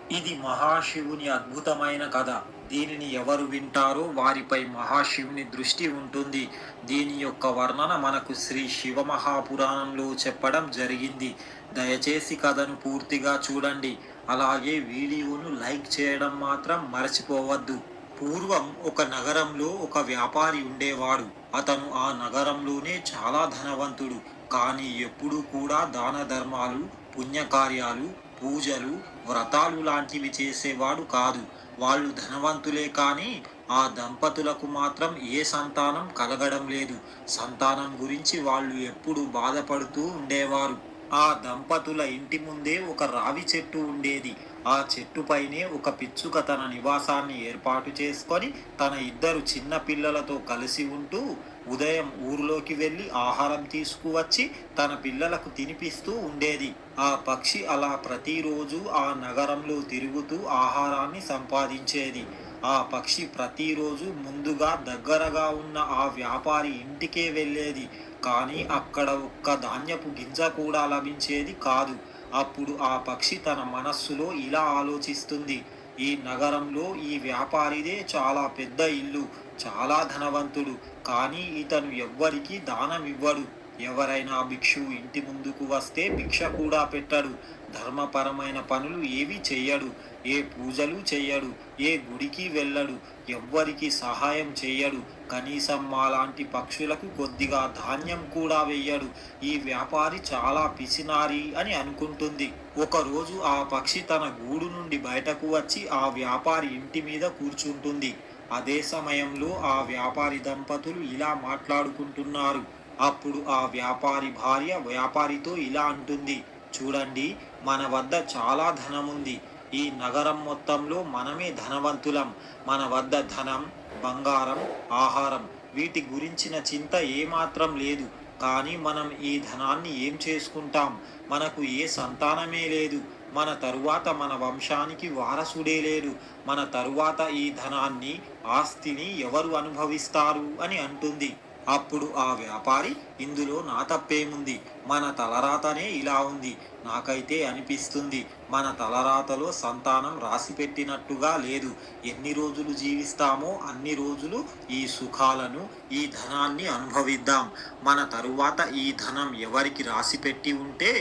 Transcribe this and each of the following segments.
ఇది మహాశివుని అద్భుతమైన కథ. దీనిని ఎవరు వింటారో వారిపై మహాశివుని దృష్టి ఉంటుంది. దీని యొక్క వర్ణన మనకు శ్రీ శివమహాపురాణంలో చెప్పడం జరిగింది. దయచేసి కథను పూర్తిగా చూడండి. అలాగే వీడియోను లైక్ చేయడం మాత్రం మర్చిపోవద్దు. పూర్వం ఒక నగరంలో ఒక వ్యాపారి ఉండేవాడు. అతను ఆ నగరంలోనే చాలా ధనవంతుడు. కానీ ఎప్పుడూ కూడా దాన ధర్మాలు, పుణ్యకార్యాలు, పూజలు, వ్రతాలు లాంటివి చేసేవాడు కాదు. వాళ్ళు ధనవంతులే కానీ ఆ దంపతులకు మాత్రం ఏ సంతానం కలగడం లేదు. సంతానం గురించి వాళ్ళు ఎప్పుడు బాధపడుతూ ఉండేవారు. ఆ దంపతుల ఇంటి ముందే ఒక రావి చెట్టు ఉండేది. ఆ చెట్టుపైనే ఒక పిచ్చుక తన నివాసాన్ని ఏర్పాటు చేసుకొని తన ఇద్దరు చిన్న పిల్లలతో కలిసి ఉంటూ ఉదయం ఊరిలోకి వెళ్ళి ఆహారం తీసుకువచ్చి తన పిల్లలకు తినిపిస్తూ ఉండేది. ఆ పక్షి అలా ప్రతిరోజు ఆ నగరంలో తిరుగుతూ ఆహారాన్ని సంపాదించేది. ఆ పక్షి ప్రతిరోజు ముందుగా దగ్గరగా ఉన్న ఆ వ్యాపారి ఇంటికే వెళ్ళేది. కానీ అక్కడ ఒక్క ధాన్యపు గింజ కూడా లభించేది కాదు. అప్పుడు ఆ పక్షి తన మనస్సులో ఇలా ఆలోచిస్తుంది: ఈ నగరంలో ఈ వ్యాపారిదే చాలా పెద్ద ఇల్లు, చాలా ధనవంతుడు. కానీ ఇతను ఎవ్వరికీ దానం ఇవ్వడు. ఎవరైనా భిక్షువు ఇంటి ముందుకు వస్తే భిక్ష కూడా పెట్టడు. ధర్మపరమైన పనులు ఏవి చెయ్యడు. ఏ పూజలు చెయ్యడు. ఏ గుడికి వెళ్ళడు. ఎవ్వరికి సహాయం చెయ్యడు. కనీసం మాలాంటి పక్షులకు కొద్దిగా ధాన్యం కూడా వెయ్యడు. ఈ వ్యాపారి చాలా పిసినారి అని అనుకుంటుంది. ఒకరోజు ఆ పక్షి తన గూడు నుండి బయటకు వచ్చి ఆ వ్యాపారి ఇంటి మీద కూర్చుంటుంది. అదే సమయంలో ఆ వ్యాపారి దంపతులు ఇలా మాట్లాడుకుంటున్నారు. అప్పుడు ఆ వ్యాపారి భార్య వ్యాపారితో ఇలా అంటుంది: చూడండి, మన వద్ద చాలా ధనముంది. ఈ నగరం మొత్తంలో మనమే ధనవంతులం. మన వద్ద ధనం, బంగారం, ఆహారం వీటి గురించిన చింత ఏమాత్రం లేదు. కానీ మనం ఈ ధనాన్ని ఏం చేసుకుంటాం? మనకు ఏ సంతానమే లేదు. మన తరువాత మన వంశానికి వారసుడే లేడు. మన తరువాత ఈ ధనాన్ని, ఆస్తిని ఎవరు అనుభవిస్తారు అని అంటుంది. అప్పుడు ఆ వ్యాపారి: ఇందులో నా తప్పేముంది? మన తలరాతనే ఇలా ఉంది. నాకైతే అనిపిస్తుంది మన తలరాతలో సంతానం రాసిపెట్టినట్టుగా లేదు. ఎన్ని రోజులు జీవిస్తామో అన్ని రోజులు ఈ సుఖాలను, ఈ ధనాన్ని అనుభవిద్దాం. మన తరువాత ఈ ధనం ఎవరికి రాసిపెట్టి ఉంటే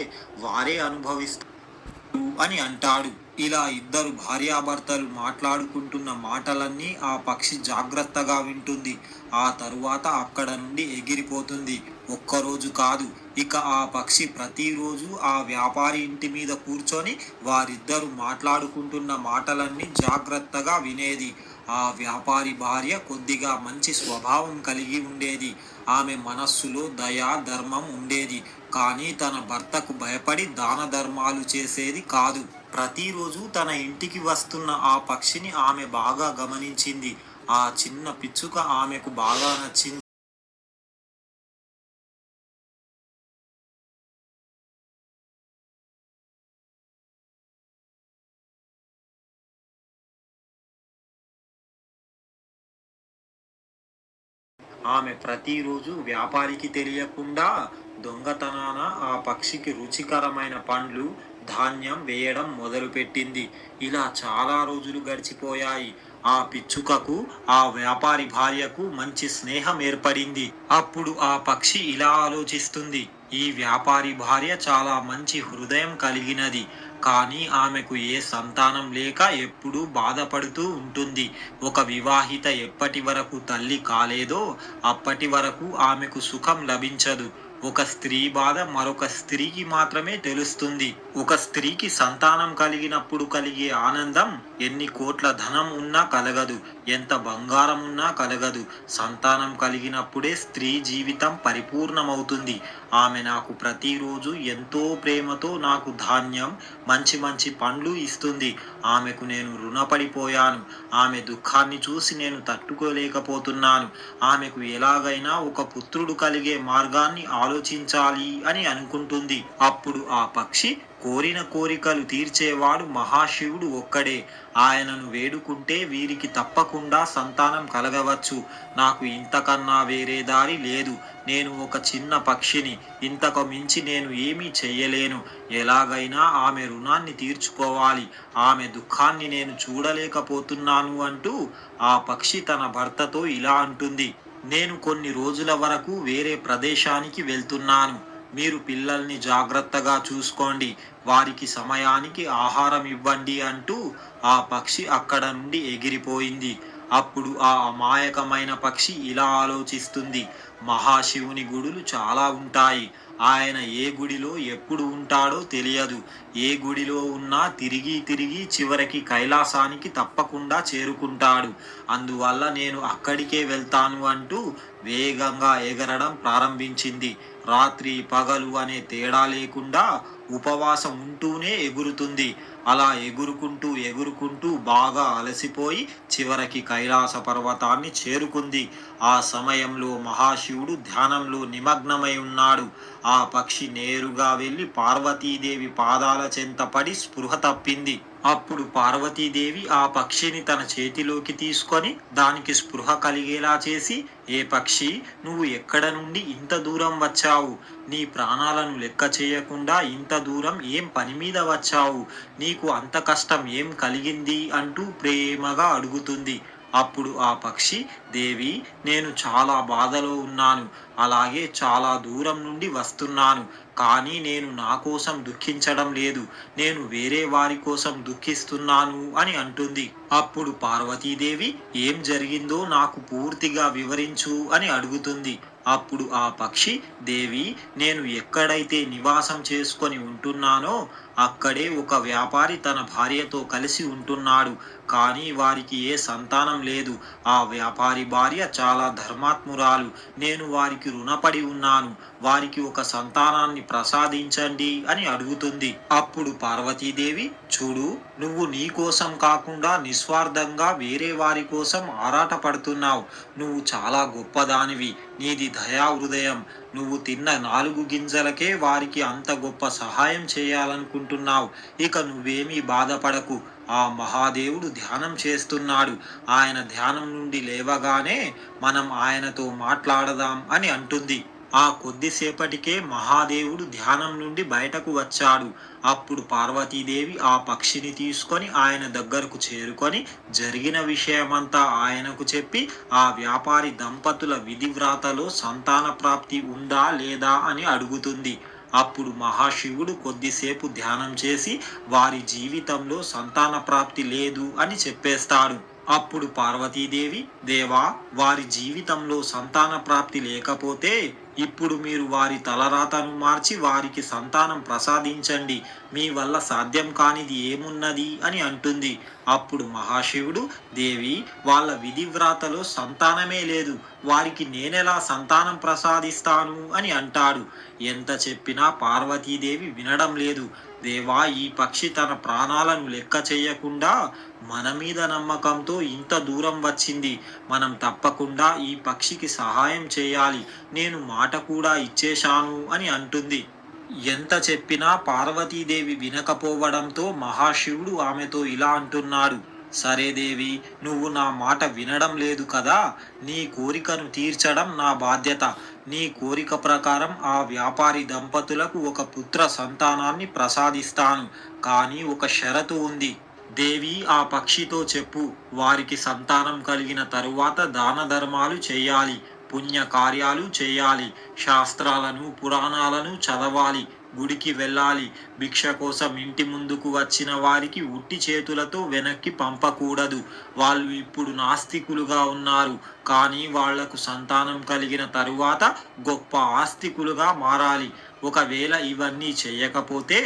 వారే అనుభవిస్తారు అని అంటాడు. ఇలా ఇద్దరు భార్యాభర్తలు మాట్లాడుకుంటున్న మాటలన్నీ ఆ పక్షి జాగ్రత్తగా వింటుంది. ఆ తరువాత అక్కడ నుండి ఎగిరిపోతుంది. ఒక్కరోజు కాదు, ఇక ఆ పక్షి ప్రతిరోజు ఆ వ్యాపారి ఇంటి మీద కూర్చొని వారిద్దరు మాట్లాడుకుంటున్న మాటలన్నీ జాగ్రత్తగా వినేది. ఆ వ్యాపారి భార్య కొద్దిగా మంచి స్వభావం కలిగి ఉండేది. ఆమె మనస్సులో దయ, ధర్మం ఉండేది. కానీ తన భర్తకు భయపడి దాన ధర్మాలు చేసేది కాదు. ప్రతిరోజు తన ఇంటికి వస్తున్న ఆ పక్షిని ఆమె బాగా గమనించింది. ఆ చిన్న పిచ్చుక ఆమెకు బాగా నచ్చింది. ఆమె ప్రతిరోజు వ్యాపారికి తెలియకుండా దొంగతనాన ఆ పక్షికి రుచికరమైన పండ్లు, ధాన్యం వేయడం మొదలుపెట్టింది. ఇలా చాలా రోజులు గడిచిపోయాయి. ఆ పిచ్చుకకు ఆ వ్యాపారి భార్యకు మంచి స్నేహం ఏర్పడింది. అప్పుడు ఆ పక్షి ఇలా ఆలోచిస్తుంది: ఈ వ్యాపారి భార్య చాలా మంచి హృదయం కలిగినది. కానీ ఆమెకు ఏ సంతానం లేక ఎప్పుడూ బాధపడుతూ ఉంటుంది. ఒక వివాహిత ఎప్పటి వరకు తల్లి కాలేదో అప్పటి వరకు ఆమెకు సుఖం లభించదు. ఒక స్త్రీ బాధ మరొక స్త్రీకి మాత్రమే తెలుస్తుంది. ఒక స్త్రీకి సంతానం కలిగినప్పుడు కలిగే ఆనందం ఎన్ని కోట్ల ధనం ఉన్నా కలగదు. ఎంత బంగారం ఉన్నా కలగదు. సంతానం కలిగినప్పుడే స్త్రీ జీవితం పరిపూర్ణమవుతుంది. ఆమె నాకు ప్రతిరోజు ఎంతో ప్రేమతో నాకు ధాన్యం, మంచి మంచి పండ్లు ఇస్తుంది. ఆమెకు నేను రుణపడిపోయాను. ఆమె దుఃఖాన్ని చూసి నేను తట్టుకోలేకపోతున్నాను. ఆమెకు ఎలాగైనా ఒక పుత్రుడు కలిగే మార్గాన్ని ఆలోచించాలి అని అనుకుంటుంది. అప్పుడు ఆ పక్షి, కోరిన కోరికలు తీర్చేవాడు మహాశివుడు ఒక్కడే. ఆయనను వేడుకుంటే వీరికి తప్పకుండా సంతానం కలగవచ్చు. నాకు ఇంతకన్నా వేరే దారి లేదు. నేను ఒక చిన్న పక్షిని. ఇంతకు మించి నేను ఏమీ చెయ్యలేను. ఎలాగైనా ఆమె రుణాన్ని తీర్చుకోవాలి. ఆమె దుఃఖాన్ని నేను చూడలేకపోతున్నాను అంటూ ఆ పక్షి తన భర్తతో ఇలా అంటుంది. నేను కొన్ని రోజుల వరకు వేరే ప్రదేశానికి వెళ్తున్నాను. మీరు పిల్లల్ని జాగ్రత్తగా చూసుకోండి. వారికి సమయానికి ఆహారం ఇవ్వండి అంటూ ఆ పక్షి అక్కడ నుండి ఎగిరిపోయింది. అప్పుడు ఆ అమాయకమైన పక్షి ఇలా ఆలోచిస్తుంది. మహాశివుని గుడులు చాలా ఉంటాయి. ఆయన ఏ గుడిలో ఎప్పుడు ఉంటాడో తెలియదు. ఏ గుడిలో ఉన్నా తిరిగి తిరిగి చివరికి కైలాసానికి తప్పకుండా చేరుకుంటాడు. అందువల్ల నేను అక్కడికే వెళ్తాను అంటూ వేగంగా ఎగరడం ప్రారంభించింది. రాత్రి పగలు అనే తేడా లేకుండా ఉపవాసం ఉంటూనే ఎగురుతుంది. అలా ఎగురుకుంటూ ఎగురుకుంటూ బాగా అలసిపోయి చివరికి కైలాస పర్వతాన్ని చేరుకుంది. ఆ సమయంలో మహాశివుడు ధ్యానంలో నిమగ్నమై ఉన్నాడు. ఆ పక్షి నేరుగా వెళ్ళి పార్వతీదేవి పాదాల చెంత పడి స్పృహ తప్పింది. అప్పుడు పార్వతీదేవి ఆ పక్షిని తన చేతిలోకి తీసుకొని దానికి స్పృహ కలిగేలా చేసి, ఏ పక్షి, నువ్వు ఎక్కడ నుండి ఇంత దూరం వచ్చావు? నీ ప్రాణాలను లెక్క చేయకుండా ఇంత దూరం ఏం పని మీద వచ్చావు? నీకు అంత కష్టం ఏం కలిగింది అంటూ ప్రేమగా అడుగుతుంది. అప్పుడు ఆ పక్షి, దేవి, నేను చాలా బాధలో ఉన్నాను. అలాగే చాలా దూరం నుండి వస్తున్నాను. కానీ నేను నా కోసం దుఃఖించడం లేదు. నేను వేరే వారి కోసం దుఃఖిస్తున్నాను అని అంటుంది. అప్పుడు పార్వతీదేవి, ఏం జరిగిందో నాకు పూర్తిగా వివరించు అని అడుగుతుంది. అప్పుడు ఆ పక్షి, దేవి, నేను ఎక్కడైతే నివాసం చేసుకొని ఉంటున్నానో అక్కడే ఒక వ్యాపారి తన భార్యతో కలిసి ఉంటున్నాడు. కానీ వారికి ఏ సంతానం లేదు. ఆ వ్యాపారి భార్య చాలా ధర్మాత్మురాలు. నేను వారికి రుణపడి ఉన్నాను. వారికి ఒక సంతానాన్ని ప్రసాదించండి అని అడుగుతుంది. అప్పుడు పార్వతీదేవి, చూడు, నువ్వు నీ కోసం కాకుండా నిస్వార్థంగా వేరే వారి కోసం ఆరాట పడుతున్నావు. నువ్వు చాలా గొప్పదానివి. నీది దయా హృదయం. నువ్వు తిన్న 4 గింజలకే వారికి అంత గొప్ప సహాయం చేయాలనుకుంటున్నావు. ఇక నువ్వేమీ బాధపడకు. ఆ మహాదేవుడు ధ్యానం చేస్తున్నాడు. ఆయన ధ్యానం నుండి లేవగానే మనం ఆయనతో మాట్లాడదాం అని అంటుంది. ఆ కొద్దిసేపటికే మహాదేవుడు ధ్యానం నుండి బయటకు వచ్చాడు. అప్పుడు పార్వతీదేవి ఆ పక్షిని తీసుకొని ఆయన దగ్గరకు చేరుకొని జరిగిన విషయమంతా ఆయనకు చెప్పి, ఆ వ్యాపారి దంపతుల విధివ్రాతలో సంతాన ప్రాప్తి ఉందా లేదా అని అడుగుతుంది. అప్పుడు మహాశివుడు కొద్దిసేపు ధ్యానం చేసి వారి జీవితంలో సంతాన ప్రాప్తి లేదు అని చెప్పేస్తాడు. అప్పుడు పార్వతీదేవి, దేవా, వారి జీవితంలో సంతాన ప్రాప్తి లేకపోతే ఇప్పుడు మీరు వారి తలరాతను మార్చి వారికి సంతానం ప్రసాదించండి. మీ వల్ల సాధ్యం కానిది ఏమున్నది అని అంటుంది. అప్పుడు మహాశివుడు, దేవి, వాళ్ళ విధివ్రాతలో సంతానమే లేదు. వారికి నేనెలా సంతానం ప్రసాదిస్తాను అని అంటాడు. ఎంత చెప్పినా పార్వతీదేవి వినడం లేదు. దేవా, ఈ పక్షి తన ప్రాణాలను లెక్క చేయకుండా మన మీద నమ్మకంతో ఇంత దూరం వచ్చింది. మనం తప్పకుండా ఈ పక్షికి సహాయం చేయాలి. నేను మాట కూడా ఇచ్చేశాను అని అంటుంది. ఎంత చెప్పినా పార్వతీదేవి వినకపోవడంతో మహాశివుడు ఆమెతో ఇలా అంటున్నాడు. సరే దేవి, నువ్వు నా మాట వినడం లేదు కదా. నీ కోరికను తీర్చడం నా బాధ్యత. నీ కోరిక ప్రకారం ఆ వ్యాపారి దంపతులకు ఒక పుత్ర సంతానాన్ని ప్రసాదిస్తాను. కానీ ఒక షరతు ఉంది. దేవి, ఆ పక్షితో చెప్పు, వారికి సంతానం కలిగిన తరువాత దాన ధర్మాలు చేయాలి, పుణ్య కార్యాలు చేయాలి, శాస్త్రాలను పురాణాలను చదవాలి, గుడికి వెళ్ళాలి. భిక్ష కోసం ఇంటి ముందుకు వచ్చిన వారికి ఉట్టి చేతులతో వెనక్కి పంపకూడదు. వాళ్ళు ఇప్పుడు నాస్తికులుగా ఉన్నారు. కానీ వాళ్లకు సంతానం కలిగిన తరువాత గొప్ప ఆస్తికులుగా మారాలి. ఒకవేళ ఇవన్నీ చేయకపోతే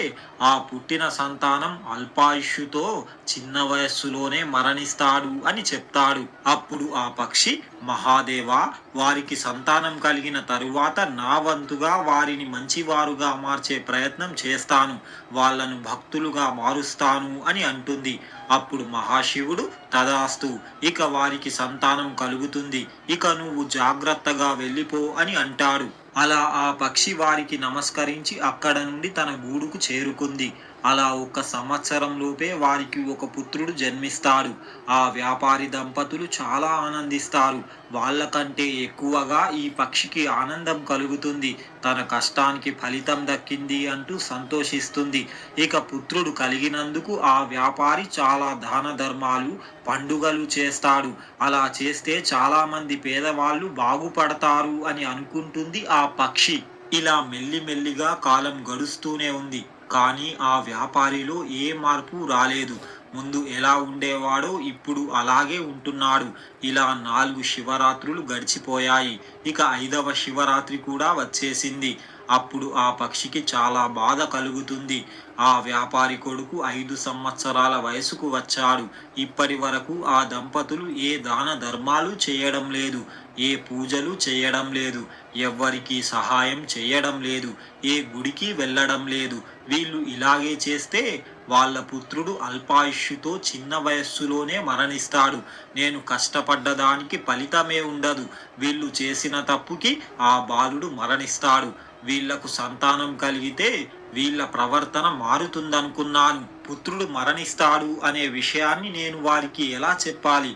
ఆ పుట్టిన సంతానం అల్పాయుష్యుతో చిన్న వయస్సులోనే మరణిస్తాడు అని చెప్తాడు. అప్పుడు ఆ పక్షి, మహాదేవా, వారికి సంతానం కలిగిన తరువాత నా వంతుగా వారిని మంచివారుగా మార్చే ప్రయత్నం చేస్తాను. వాళ్ళను భక్తులుగా మారుస్తాను అని అంటుంది. అప్పుడు మహాశివుడు, తదాస్తు, ఇక వారికి సంతానం కలుగుతుంది. ఇక నువ్వు జాగ్రత్తగా వెళ్ళిపో అని అంటాడు. అలా ఆ పక్షి వారికి నమస్కరించి అక్కడ నుండి తన గూడుకు చేరుకుంది. అలా 1 సంవత్సరంలోపే వారికి ఒక పుత్రుడు జన్మిస్తాడు. ఆ వ్యాపారి దంపతులు చాలా ఆనందిస్తారు. వాళ్ళకంటే ఎక్కువగా ఈ పక్షికి ఆనందం కలుగుతుంది. తన కష్టానికి ఫలితం దక్కింది అంటూ సంతోషిస్తుంది. ఇక పుత్రుడు కలిగినందుకు ఆ వ్యాపారి చాలా దాన ధర్మాలు, పండుగలు చేస్తాడు. అలా చేస్తే చాలామంది పేదవాళ్ళు బాగుపడతారు అని అనుకుంటుంది ఆ పక్షి. ఇలా మెల్లిమెల్లిగా కాలం గడుస్తూనే ఉంది. కానీ ఆ వ్యాపారిలో ఏ మార్పు రాలేదు. ముందు ఎలా ఉండేవాడో ఇప్పుడు అలాగే ఉంటున్నాడు. ఇలా 4 శివరాత్రులు గడిచిపోయాయి. ఇక 5వ శివరాత్రి కూడా వచ్చేసింది. అప్పుడు ఆ పక్షికి చాలా బాధ కలుగుతుంది. ఆ వ్యాపారి కొడుకు 5 సంవత్సరాల వయసుకు వచ్చాడు. ఇప్పటి వరకు ఆ దంపతులు ఏ దాన ధర్మాలు చేయడం లేదు. ఏ పూజలు చేయడం లేదు. ఎవ్వరికీ సహాయం చేయడం లేదు. ఏ గుడికి వెళ్ళడం లేదు. వీళ్ళు ఇలాగే చేస్తే వాళ్ళ పుత్రుడు అల్పాయుష్యుతో చిన్న వయస్సులోనే మరణిస్తాడు. నేను కష్టపడ్డ దానికి ఫలితమే ఉండదు. వీళ్ళు చేసిన తప్పుకి ఆ బాలుడు మరణిస్తాడు. వీళ్లకు సంతానం కలిగితే వీళ్ళ ప్రవర్తన మారుతుందనుకున్నాను. పుత్రుడు మరణిస్తాడు అనే విషయాన్ని నేను వారికి ఎలా చెప్పాలి?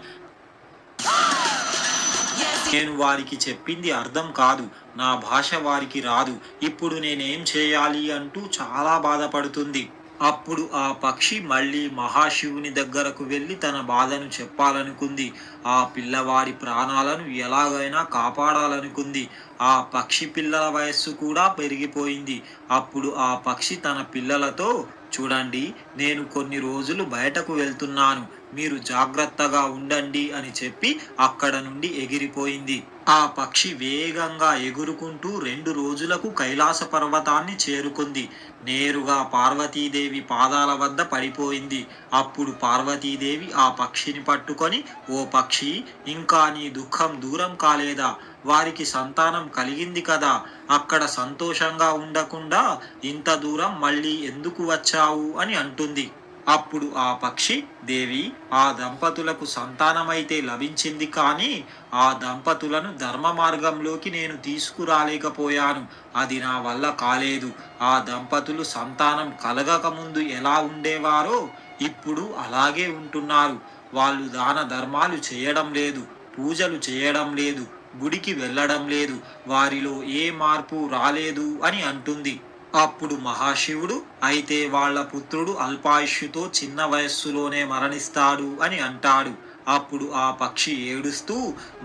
నేను వారికి చెప్పింది అర్థం కాదు. నా భాష వారికి రాదు. ఇప్పుడు నేనేం చేయాలి అంటూ చాలా బాధపడుతుంది. అప్పుడు ఆ పక్షి మళ్ళీ మహాశివుని దగ్గరకు వెళ్ళి తన బాధను చెప్పాలనుకుంది. ఆ పిల్లవాడి ప్రాణాలను ఎలాగైనా కాపాడాలనుకుంది. ఆ పక్షి పిల్లల వయస్సు కూడా పెరిగిపోయింది. అప్పుడు ఆ పక్షి తన పిల్లలతో, చూడండి, నేను కొన్ని రోజులు బయటకు వెళ్తున్నాను. మీరు జాగ్రత్తగా ఉండండి అని చెప్పి అక్కడ నుండి ఎగిరిపోయింది. ఆ పక్షి వేగంగా ఎగురుకుంటూ 2 రోజులకు కైలాస పర్వతాన్ని చేరుకుంది. నేరుగా పార్వతీదేవి పాదాల వద్ద పడిపోయింది. అప్పుడు పార్వతీదేవి ఆ పక్షిని పట్టుకొని, ఓ పక్షి, ఇంకా నీ దుఃఖం దూరం కాలేదా? వారికి సంతానం కలిగింది కదా, అక్కడ సంతోషంగా ఉండకుండా ఇంత దూరం మళ్ళీ ఎందుకు వచ్చావు అని అంటుంది. అప్పుడు ఆ పక్షి, దేవి, ఆ దంపతులకు సంతానమైతే లభించింది, కానీ ఆ దంపతులను ధర్మ మార్గంలోకి నేను తీసుకురాలేకపోయాను. అది నా వల్ల కాలేదు. ఆ దంపతులు సంతానం కలగక ముందు ఎలా ఉండేవారో ఇప్పుడు అలాగే ఉంటున్నారు. వాళ్ళు దాన ధర్మాలు చేయడం లేదు. పూజలు చేయడం లేదు. గుడికి వెళ్ళడం లేదు. వారిలో ఏ మార్పు రాలేదు అని అంటుంది. అప్పుడు మహాశివుడు, అయితే వాళ్ళ పుత్రుడు అల్పాయుష్యుతో చిన్న వయస్సులోనే మరణిస్తాడు అని అంటాడు. అప్పుడు ఆ పక్షి ఏడుస్తూ,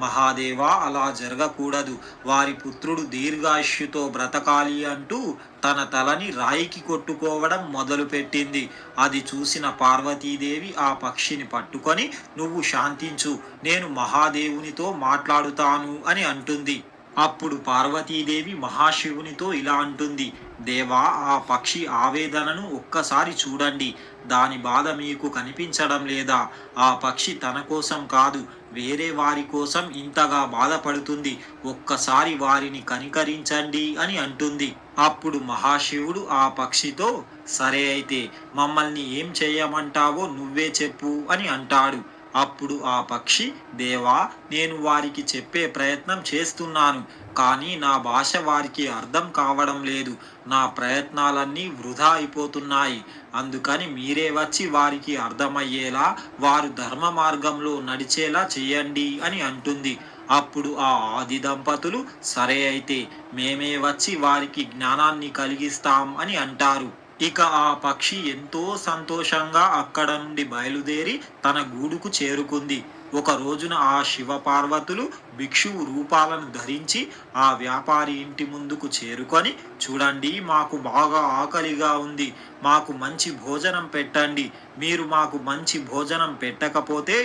మహాదేవా, అలా జరగకూడదు. వారి పుత్రుడు దీర్ఘాయుష్యుతో బ్రతకాలి అంటూ తన తలని రాయికి కొట్టుకోవడం మొదలుపెట్టింది. అది చూసిన పార్వతీదేవి ఆ పక్షిని పట్టుకొని, నువ్వు శాంతించు, నేను మహాదేవునితో మాట్లాడుతాను అని అంటుంది. అప్పుడు పార్వతీదేవి మహాశివునితో ఇలా అంటుంది, దేవా, ఆ పక్షి ఆవేదనను ఒక్కసారి చూడండి. దాని బాధ మీకు కనిపించడం లేదా? ఆ పక్షి తన కోసం కాదు, వేరే వారి కోసం ఇంతగా బాధపడుతుంది. ఒక్కసారి వారిని కనికరించండి అని అంటుంది. అప్పుడు మహాశివుడు ఆ పక్షితో, సరే అయితే మమ్మల్ని ఏం చేయమంటావో నువ్వే చెప్పు అని అంటాడు. అప్పుడు ఆ పక్షి, దేవా, నేను వారికి చెప్పే ప్రయత్నం చేస్తున్నాను, కానీ నా భాష వారికి అర్థం కావడం లేదు. నా ప్రయత్నాలన్నీ వృధా అయిపోతున్నాయి. అందుకని మీరే వచ్చి వారికి అర్థమయ్యేలా, వారు ధర్మ మార్గంలో నడిచేలా చెయ్యండి అని అంటుంది. అప్పుడు ఆ ఆది దంపతులు, సరే అయితే మేమే వచ్చి వారికి జ్ఞానాన్ని కలిగిస్తాం అని అంటారు. ఇక ఆ పక్షి ఎంతో సంతోషంగా అక్కడ నుండి బయలుదేరి తన గూడుకు చేరుకుంది. ఒక రోజున ఆ శివపార్వతులు భిక్షువు రూపాలను ధరించి ఆ వ్యాపారి ఇంటి ముందుకు చేరుకొని, చూడండి, మాకు బాగా ఆకలిగా ఉంది. మాకు మంచి భోజనం పెట్టండి. మీరు మాకు మంచి భోజనం పెట్టకపోతే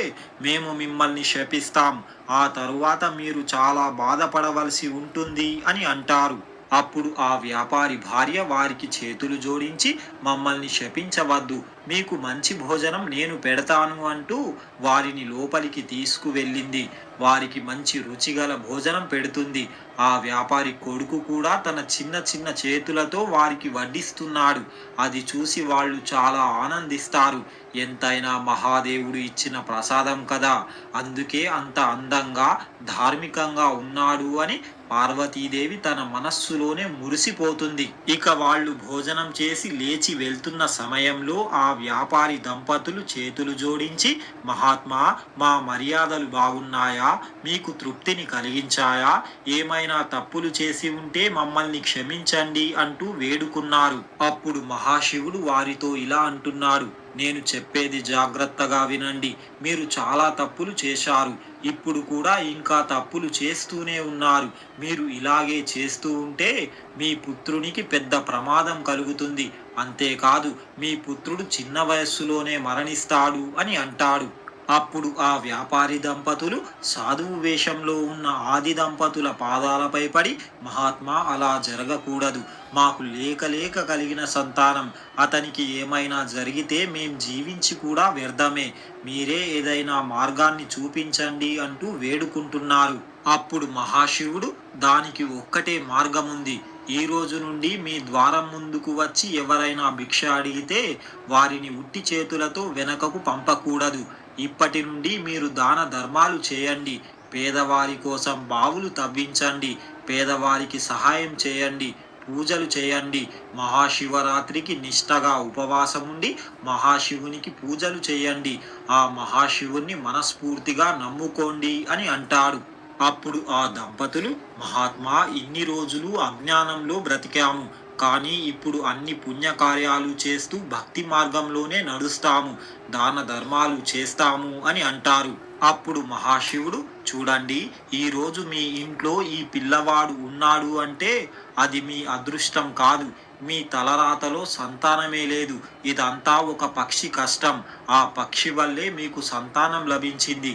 మేము మిమ్మల్ని శపిస్తాం. ఆ తరువాత మీరు చాలా బాధపడవలసి ఉంటుంది అని అంటారు. అప్పుడు ఆ వ్యాపారి భార్య వారికి చేతులు జోడించి, మమ్మల్ని శపించవద్దు. మీకు మంచి భోజనం నేను పెడతాను అంటూ వారిని లోపలికి తీసుకువెళ్ళింది. వారికి మంచి రుచిగల భోజనం పెడుతుంది. ఆ వ్యాపారి కొడుకు కూడా తన చిన్న చిన్న చేతులతో వారికి వడ్డిస్తున్నాడు. అది చూసి వాళ్ళు చాలా ఆనందిస్తారు. ఎంతైనా మహాదేవుడు ఇచ్చిన ప్రసాదం కదా, అందుకే అంత అందంగా ధార్మికంగా ఉన్నాడు అని పార్వతీదేవి తన మనస్సులోనే మురిసిపోతుంది. ఇక వాళ్ళు భోజనం చేసి లేచి వెళ్తున్న సమయంలో ఆ వ్యాపారి దంపతులు చేతులు జోడించి, మహాత్మా, మా మర్యాదలు బాగున్నాయా, మీకు తృప్తిని కలిగించాయా, ఏమైనా తప్పులు చేసి ఉంటే మమ్మల్ని క్షమించండి అంటూ వేడుకున్నారు. అప్పుడు మహాశివుడు వారితో ఇలా అంటున్నాడు, నేను చెప్పేది జాగ్రత్తగా వినండి. మీరు చాలా తప్పులు చేశారు. ఇప్పుడు కూడా ఇంకా తప్పులు చేస్తూనే ఉన్నారు. మీరు ఇలాగే చేస్తూ ఉంటే మీ పుత్రునికి పెద్ద ప్రమాదం కలుగుతుంది. అంతేకాదు, మీ పుత్రుడు చిన్న వయస్సులోనే మరణిస్తాడు అని అంటాడు. అప్పుడు ఆ వ్యాపారి దంపతులు సాధువు వేషంలో ఉన్న ఆది దంపతుల పాదాలపై పడి, మహాత్మా, అలా జరగకూడదు. మాకు లేక లేక కలిగిన సంతానం, అతనికి ఏమైనా జరిగితే మేం జీవించి కూడా వ్యర్థమే. మీరే ఏదైనా మార్గాన్ని చూపించండి అంటూ వేడుకుంటున్నారు. అప్పుడు మహాశివుడు, దానికి ఒక్కటే మార్గముంది. ఈ రోజు నుండి మీ ద్వారం ముందుకు వచ్చి ఎవరైనా భిక్ష అడిగితే వారిని ఉట్టి చేతులతో వెనకకు పంపకూడదు. ఇప్పటి నుండి మీరు దాన ధర్మాలు చేయండి. పేదవారి కోసం బావులు తవ్వించండి. పేదవారికి సహాయం చేయండి. పూజలు చేయండి. మహాశివరాత్రికి నిష్టగా ఉపవాసముండి మహాశివునికి పూజలు చేయండి. ఆ మహాశివుణ్ణి మనస్ఫూర్తిగా నమ్ముకోండి అని అంటాడు. అప్పుడు ఆ దంపతులు, మహాత్మా, ఇన్ని రోజులు అజ్ఞానంలో బ్రతికాము. కానీ ఇప్పుడు అన్ని పుణ్యకార్యాలు చేస్తూ భక్తి మార్గంలోనే నడుస్తాము. దాన ధర్మాలు చేస్తాము అని అంటారు. అప్పుడు మహాశివుడు, చూడండి, ఈరోజు మీ ఇంట్లో ఈ పిల్లవాడు ఉన్నాడు అంటే అది మీ అదృష్టం కాదు. మీ తలరాతలో సంతానమే లేదు. ఇదంతా ఒక పక్షి కష్టం. ఆ పక్షి వల్లే మీకు సంతానం లభించింది.